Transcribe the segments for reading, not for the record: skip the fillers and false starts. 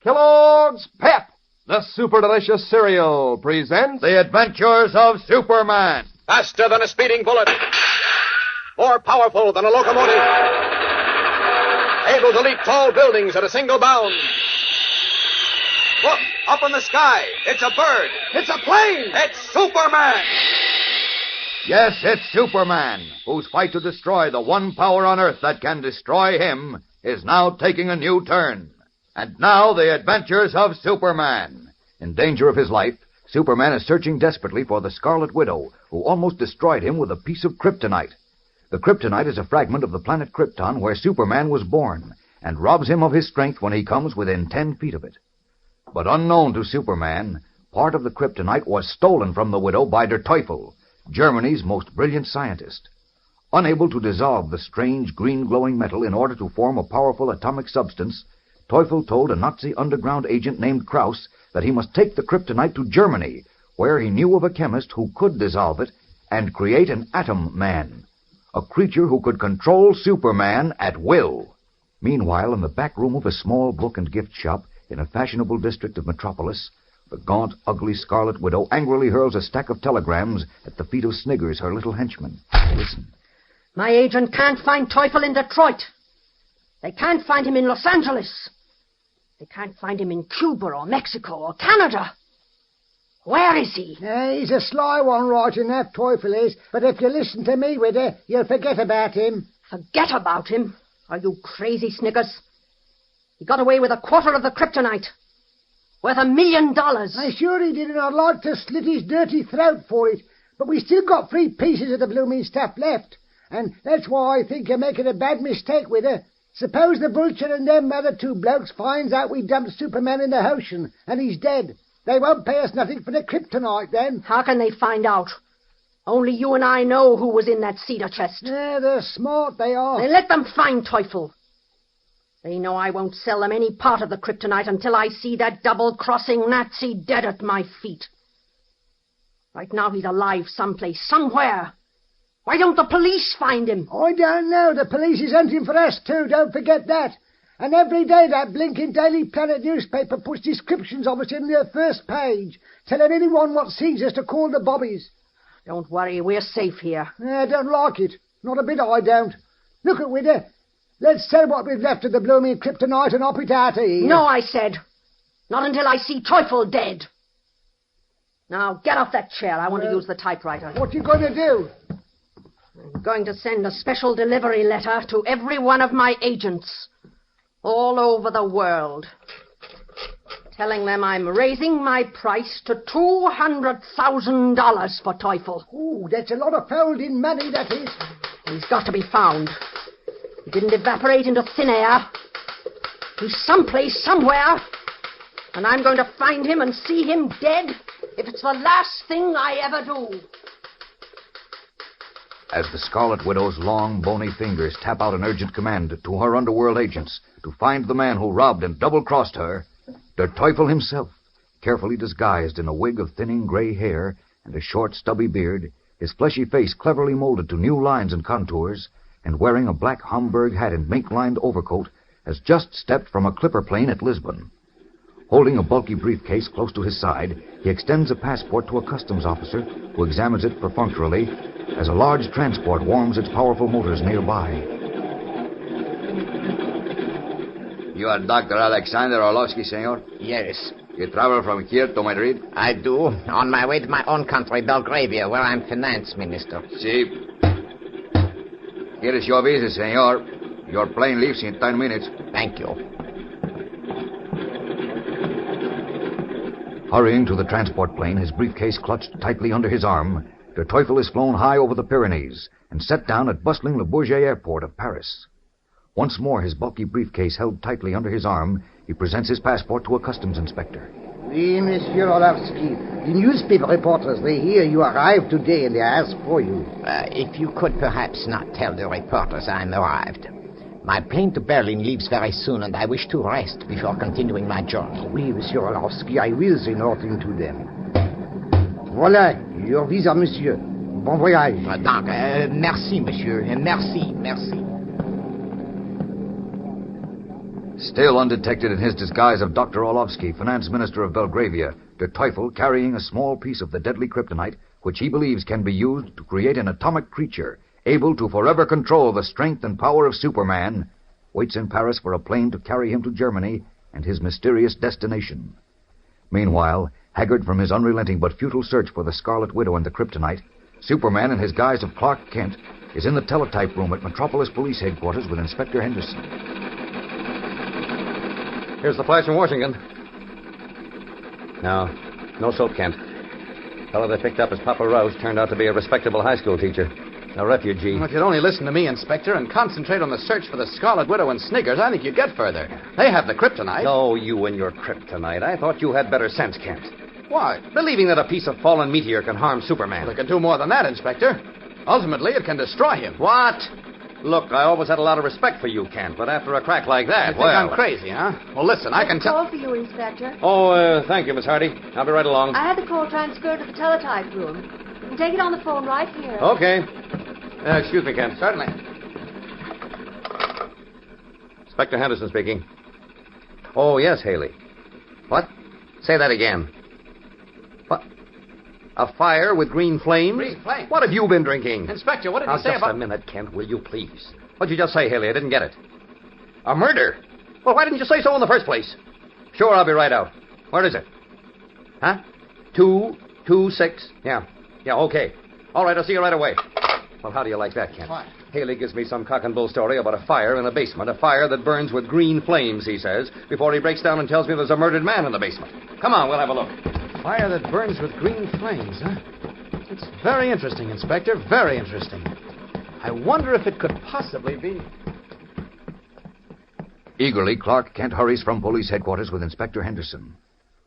Kellogg's Pep, the super delicious cereal, presents The Adventures of Superman. Faster than a speeding bullet. More powerful than a locomotive. Able to leap tall buildings at a single bound. Look, up in the sky. It's a bird. It's a plane. It's Superman. Yes, it's Superman, whose fight to destroy the one power on Earth that can destroy him is now taking a new turn. And now, The Adventures of Superman. In danger of his life, Superman is searching desperately for the Scarlet Widow, who almost destroyed him with a piece of kryptonite. The kryptonite is a fragment of the planet Krypton where Superman was born, and robs him of his strength when he comes within 10 feet of it. But unknown to Superman, part of the kryptonite was stolen from the Widow by Der Teufel, Germany's most brilliant scientist. Unable to dissolve the strange green glowing metal in order to form a powerful atomic substance, Teufel told a Nazi underground agent named Kraus that he must take the kryptonite to Germany, where he knew of a chemist who could dissolve it and create an Atom Man, a creature who could control Superman at will. Meanwhile, in the back room of a small book and gift shop in a fashionable district of Metropolis, the gaunt, ugly Scarlet Widow angrily hurls a stack of telegrams at the feet of Sniggers, her little henchman. Listen. My agent can't find Teufel in Detroit. They can't find him in Los Angeles. They can't find him in Cuba or Mexico or Canada. Where is he? He's a sly one, right enough, Teufel is. But if you listen to me, Widow, you'll forget about him. Forget about him? Are you crazy, Sniggers? He got away with a quarter of the kryptonite. Worth $1 million. I'm sure he did, and I'd like to slit his dirty throat for it. But we still got 3 pieces of the blooming stuff left. And that's why I think you're making a bad mistake, Widow. Suppose the Vulture and them other 2 blokes finds out we dumped Superman in the ocean, and he's dead. They won't pay us nothing for the kryptonite, then. How can they find out? Only you and I know who was in that cedar chest. Yeah, they're smart, they are. Then let them find Teufel. They know I won't sell them any part of the kryptonite until I see that double-crossing Nazi dead at my feet. Right now he's alive someplace, somewhere. Why don't the police find him? I don't know. The police is hunting for us, too. Don't forget that. And every day that blinking Daily Planet newspaper puts descriptions of us in their first page, telling anyone what sees us to call the bobbies. Don't worry, we're safe here. I don't like it. Not a bit I don't. Look at Widow. Let's sell what we've left of the blooming kryptonite and hop it out of here. No, I said. Not until I see Teufel dead. Now, get off that chair. I want to use the typewriter. What you going to do? I'm going to send a special delivery letter to every one of my agents all over the world, telling them I'm raising my price to $200,000 for Teufel. Ooh, that's a lot of folding money, that is. He's got to be found. He didn't evaporate into thin air. He's someplace, somewhere, and I'm going to find him and see him dead if it's the last thing I ever do. As the Scarlet Widow's long, bony fingers tap out an urgent command to her underworld agents to find the man who robbed and double-crossed her, Der Teufel himself, carefully disguised in a wig of thinning gray hair and a short, stubby beard, his fleshy face cleverly molded to new lines and contours, and wearing a black Homburg hat and mink-lined overcoat, has just stepped from a clipper plane at Lisbon. Holding a bulky briefcase close to his side, he extends a passport to a customs officer who examines it perfunctorily as a large transport warms its powerful motors nearby. You are Dr. Alexander Orlovsky, senor? Yes. You travel from here to Madrid? I do. On my way to my own country, Belgravia, where I'm finance minister. Si. Here is your visa, senor. Your plane leaves in 10 minutes. Thank you. Hurrying to the transport plane, his briefcase clutched tightly under his arm, Der Teufel is flown high over the Pyrenees and set down at bustling Le Bourget airport of Paris. Once more, his bulky briefcase held tightly under his arm, he presents his passport to a customs inspector. Oui, Monsieur Orlovsky. The newspaper reporters, they hear you arrived today and they ask for you. If you could perhaps not tell the reporters I'm arrived. My plane to Berlin leaves very soon, and I wish to rest before continuing my journey. Oui, Monsieur Orlovsky, I will say nothing to them. Voilà, your visa, monsieur. Bon voyage. Donc, merci, monsieur. Merci. Still undetected in his disguise of Dr. Orlovsky, finance minister of Belgravia, Der Teufel carrying a small piece of the deadly kryptonite, which he believes can be used to create an atomic creature able to forever control the strength and power of Superman, waits in Paris for a plane to carry him to Germany and his mysterious destination. Meanwhile, haggard from his unrelenting but futile search for the Scarlet Widow and the kryptonite, Superman, in his guise of Clark Kent, is in the teletype room at Metropolis Police Headquarters with Inspector Henderson. Here's the flash from Washington. No soap, Kent. The fellow they picked up as Papa Rouse turned out to be a respectable high school teacher. A refugee. Well, if you'd only listen to me, Inspector, and concentrate on the search for the Scarlet Widow and Sniggers, I think you'd get further. They have the kryptonite. Oh, you and your kryptonite. I thought you had better sense, Kent. Why? Believing that a piece of fallen meteor can harm Superman. Well, it can do more than that, Inspector. Ultimately, it can destroy him. What? Look, I always had a lot of respect for you, Kent, but after a crack like that, You think I'm crazy, huh? Well, listen, I can tell... call for you, Inspector. Oh, thank you, Miss Hardy. I'll be right along. I had the call transferred to the teletype room. You can take it on the phone right here. Okay. Excuse me, Kent. Certainly. Inspector Henderson speaking. Oh, yes, Haley. What? Say that again. What? A fire with green flames? Green flames? What have you been drinking? Inspector, what did you say just about... a minute, Kent, will you please? What'd you just say, Haley? I didn't get it. A murder? Well, why didn't you say so in the first place? Sure, I'll be right out. Where is it? Huh? 226? Yeah, okay. All right, I'll see you right away. Well, how do you like that, Kent? What? Haley gives me some cock and bull story about a fire in a basement. A fire that burns with green flames, he says, before he breaks down and tells me there's a murdered man in the basement. Come on, we'll have a look. Fire that burns with green flames, huh? It's very interesting, Inspector. Very interesting. I wonder if it could possibly be... Eagerly, Clark Kent hurries from police headquarters with Inspector Henderson.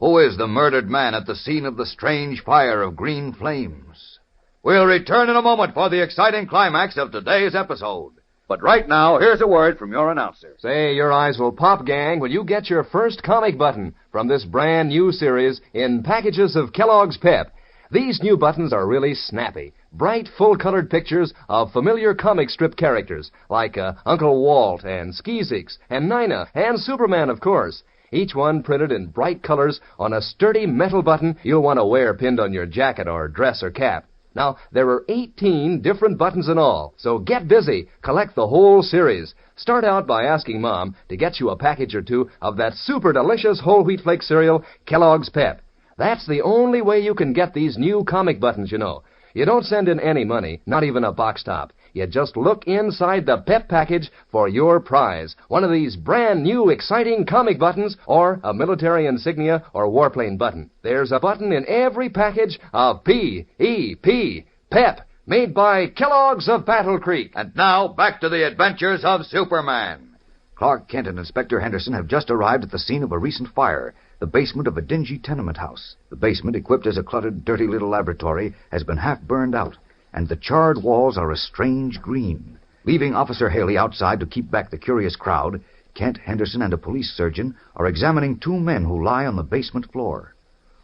Who is the murdered man at the scene of the strange fire of green flames? We'll return in a moment for the exciting climax of today's episode. But right now, here's a word from your announcer. Say, your eyes will pop, gang, when you get your first comic button from this brand new series in packages of Kellogg's Pep. These new buttons are really snappy. Bright, full-colored pictures of familiar comic strip characters, like Uncle Walt and Skeezix and Nina and Superman, of course. Each one printed in bright colors on a sturdy metal button you'll want to wear pinned on your jacket or dress or cap. Now, there are 18 different buttons in all, so get busy. Collect the whole series. Start out by asking Mom to get you a package or two of that super delicious whole wheat flake cereal, Kellogg's Pep. That's the only way you can get these new comic buttons, you know. You don't send in any money, not even a box top. You just look inside the Pep package for your prize. One of these brand new exciting comic buttons or a military insignia or warplane button. There's a button in every package of P-E-P, Pep, made by Kellogg's of Battle Creek. And now, back to the adventures of Superman. Clark Kent and Inspector Henderson have just arrived at the scene of a recent fire, the basement of a dingy tenement house. The basement, equipped as a cluttered, dirty little laboratory, has been half burned out, and the charred walls are a strange green. Leaving Officer Haley outside to keep back the curious crowd, Kent, Henderson, and a police surgeon are examining two men who lie on the basement floor.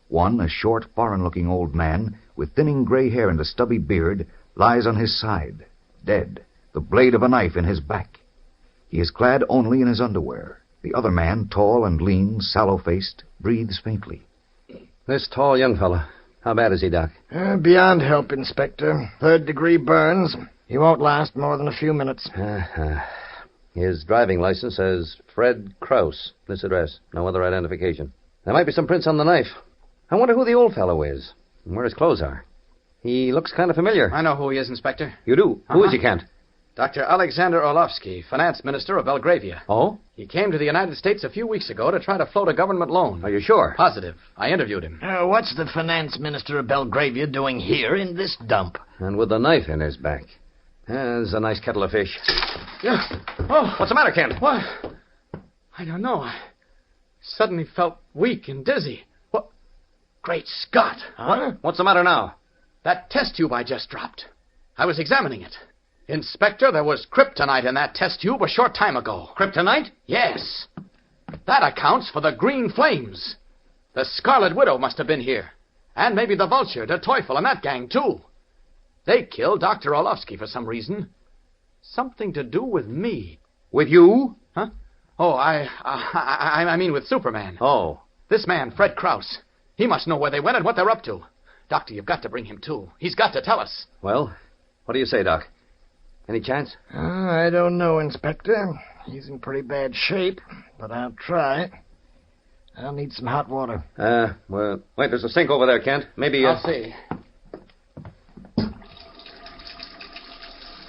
One, a short, foreign-looking old man with thinning gray hair and a stubby beard, lies on his side, dead, the blade of a knife in his back. He is clad only in his underwear. The other man, tall and lean, sallow-faced, breathes faintly. This tall young fellow, how bad is he, Doc? Beyond help, Inspector. 3rd-degree burns. He won't last more than a few minutes. His driving license says Fred Krause. This address. No other identification. There might be some prints on the knife. I wonder who the old fellow is and where his clothes are. He looks kind of familiar. I know who he is, Inspector. You do? Who is he, Kent? Dr. Alexander Orlovsky, finance minister of Belgravia. Oh? He came to the United States a few weeks ago to try to float a government loan. Are you sure? Positive. I interviewed him. What's the finance minister of Belgravia doing here in this dump? And with a knife in his back. There's a nice kettle of fish. Yeah. Oh. What's the matter, Kent? What? I don't know. I suddenly felt weak and dizzy. What? Great Scott. Huh? What's the matter now? That test tube I just dropped. I was examining it. Inspector, there was kryptonite in that test tube a short time ago. Kryptonite? Yes. That accounts for the green flames. The Scarlet Widow must have been here. And maybe the Vulture, Der Teufel, and that gang, too. They killed Dr. Orlovsky for some reason. Something to do with me. With you? Huh? Oh, I mean with Superman. Oh. This man, Fred Krause. He must know where they went and what they're up to. Doctor, you've got to bring him, too. He's got to tell us. Well, what do you say, Doc? Any chance? I don't know, Inspector. He's in pretty bad shape, but I'll try. I'll need some hot water. Well, wait, there's a sink over there, Kent. Maybe, I'll see.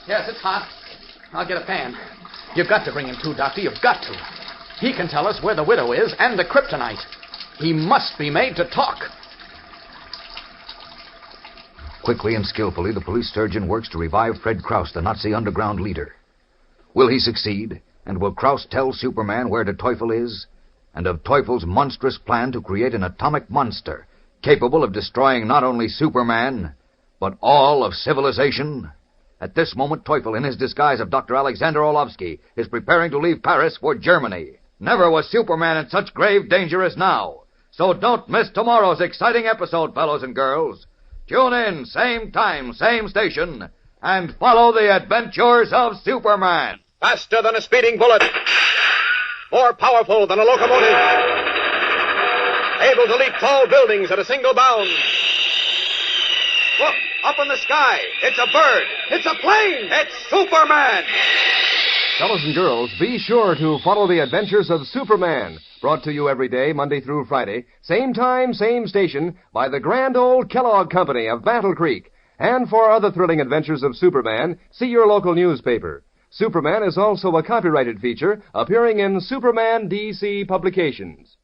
Yes, it's hot. I'll get a pan. You've got to bring him too, Doctor. You've got to. He can tell us where the widow is and the kryptonite. He must be made to talk. Quickly and skillfully, the police surgeon works to revive Fred Krause, the Nazi underground leader. Will he succeed? And will Krause tell Superman where the Teufel is? And of Teufel's monstrous plan to create an atomic monster capable of destroying not only Superman, but all of civilization? At this moment, Teufel, in his disguise of Dr. Alexander Orlovsky, is preparing to leave Paris for Germany. Never was Superman in such grave danger as now. So don't miss tomorrow's exciting episode, fellows and girls. Tune in, same time, same station, and follow the adventures of Superman. Faster than a speeding bullet. More powerful than a locomotive. Able to leap tall buildings at a single bound. Look, up in the sky. It's a bird. It's a plane. It's Superman. Fellows and girls, be sure to follow the adventures of Superman, brought to you every day, Monday through Friday, same time, same station, by the grand old Kellogg Company of Battle Creek. And for other thrilling adventures of Superman, see your local newspaper. Superman is also a copyrighted feature appearing in Superman DC Publications.